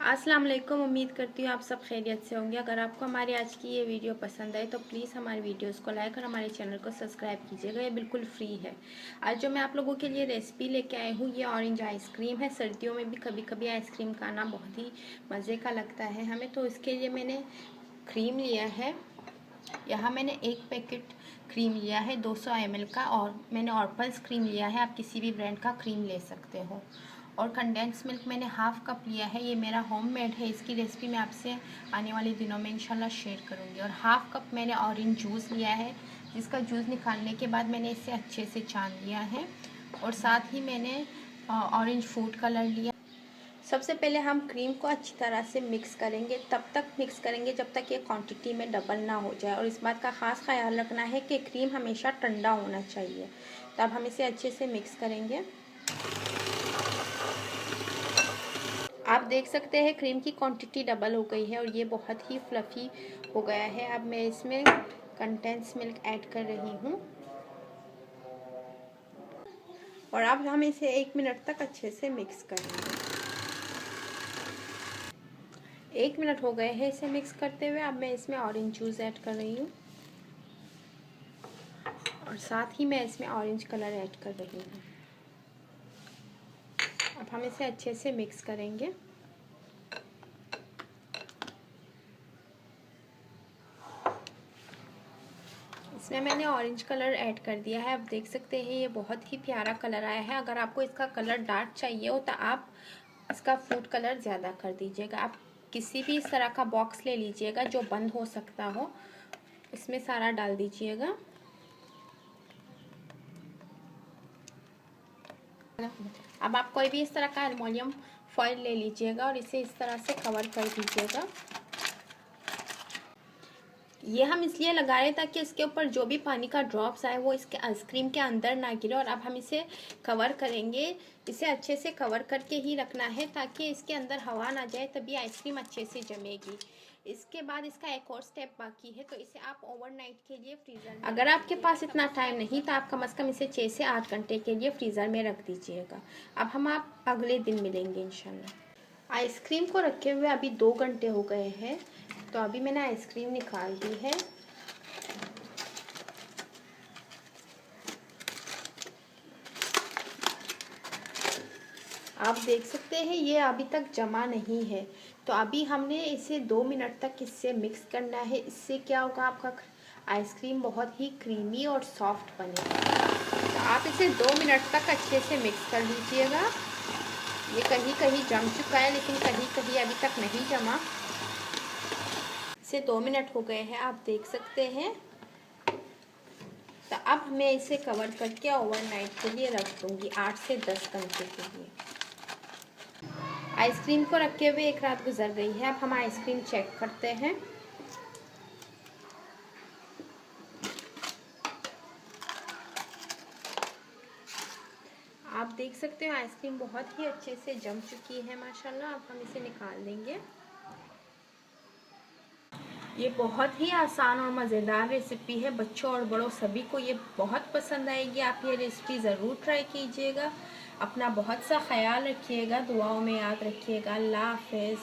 अस्सलाम वालेकुम। उम्मीद करती हूँ आप सब खैरियत से होंगे। अगर आपको हमारी आज की ये वीडियो पसंद आए तो प्लीज़ हमारे वीडियोस को लाइक और हमारे चैनल को सब्सक्राइब कीजिएगा। ये बिल्कुल फ्री है। आज जो मैं आप लोगों के लिए रेसिपी लेके आई हूँ ये ऑरेंज आइसक्रीम है। सर्दियों में भी कभी कभी आइसक्रीम खाना बहुत ही मज़े का लगता है हमें। तो इसके लिए मैंने क्रीम लिया है। यहाँ मैंने एक पैकेट क्रीम लिया है 200 ml का, और मैंने ऑर्पल्स क्रीम लिया है। आप किसी भी ब्रांड का क्रीम ले सकते हो। और कंडेंस मिल्क मैंने हाफ़ कप लिया है। ये मेरा होममेड है। इसकी रेसिपी मैं आपसे आने वाले दिनों में इंशाल्लाह शेयर करूँगी। और हाफ़ कप मैंने ऑरेंज जूस लिया है, जिसका जूस निकालने के बाद मैंने इसे अच्छे से छान लिया है। और साथ ही मैंने ऑरेंज फूड कलर लिया। सबसे पहले हम क्रीम को अच्छी तरह से मिक्स करेंगे। तब तक मिक्स करेंगे जब तक ये क्वांटिटी में डबल ना हो जाए। और इस बात का ख़ास ख्याल रखना है कि क्रीम हमेशा ठंडा होना चाहिए। तब हम इसे अच्छे से मिक्स करेंगे। आप देख सकते हैं क्रीम की क्वांटिटी डबल हो गई है और ये बहुत ही फ्लफ़ी हो गया है। अब मैं इसमें कंडेंस मिल्क ऐड कर रही हूँ और अब हम इसे 1 मिनट तक अच्छे से मिक्स करेंगे। 1 मिनट हो गए हैं इसे मिक्स करते हुए। अब मैं इसमें ऑरेंज जूस ऐड कर रही हूँ और साथ ही मैं इसमें ऑरेंज कलर ऐड कर रही हूँ। अब हम इसे अच्छे से मिक्स करेंगे। इसमें मैंने ऑरेंज कलर ऐड कर दिया है। आप देख सकते हैं ये बहुत ही प्यारा कलर आया है। अगर आपको इसका कलर डार्क चाहिए हो तो आप इसका फूड कलर ज़्यादा कर दीजिएगा। आप किसी भी इस तरह का बॉक्स ले लीजिएगा जो बंद हो सकता हो, इसमें सारा डाल दीजिएगा। अब आप कोई भी इस तरह का एल्युमिनियम फॉइल ले लीजिएगा और इसे इस तरह से कवर कर दीजिएगा। ये हम इसलिए लगा रहे हैं ताकि इसके ऊपर जो भी पानी का ड्रॉप्स आए वो इसके आइसक्रीम के अंदर ना गिरे। और अब हम इसे कवर करेंगे। इसे अच्छे से कवर करके ही रखना है ताकि इसके अंदर हवा ना जाए, तभी आइसक्रीम अच्छे से जमेगी। इसके बाद इसका एक और स्टेप बाकी है, तो इसे आप ओवरनाइट के लिए फ्रीज़र में, अगर आपके पास इतना टाइम नहीं तो आप कम से कम इसे 6 से 8 घंटे के लिए फ्रीज़र में रख दीजिएगा। अब हम आप अगले दिन मिलेंगे इंशाल्लाह। आइसक्रीम को रखे हुए अभी 2 घंटे हो गए हैं, तो अभी मैंने आइसक्रीम निकाल दी है। आप देख सकते हैं ये अभी तक जमा नहीं है, तो अभी हमने इसे 2 मिनट तक इससे मिक्स करना है। इससे क्या होगा, आपका आइसक्रीम बहुत ही क्रीमी और सॉफ्ट बनेगा। तो आप इसे 2 मिनट तक अच्छे से मिक्स कर लीजिएगा। ये कहीं कहीं जम चुका है लेकिन कहीं कहीं अभी तक नहीं जमा। इसे 2 मिनट हो गए हैं, आप देख सकते हैं। तो अब मैं इसे कवर करके ओवरनाइट के लिए रख दूँगी 8 से 10 घंटे के लिए। आइसक्रीम को रखे हुए 1 रात गुजर गई है। अब हम आइसक्रीम चेक करते हैं। आप देख सकते हो आइसक्रीम बहुत ही अच्छे से जम चुकी है माशाल्लाह। अब हम इसे निकाल देंगे। ये बहुत ही आसान और मज़ेदार रेसिपी है। बच्चों और बड़ों सभी को ये बहुत पसंद आएगी। आप ये रेसिपी ज़रूर ट्राई कीजिएगा। अपना बहुत सा ख्याल रखिएगा, दुआओं में याद रखिएगा। अल्लाह हाफ़िज़।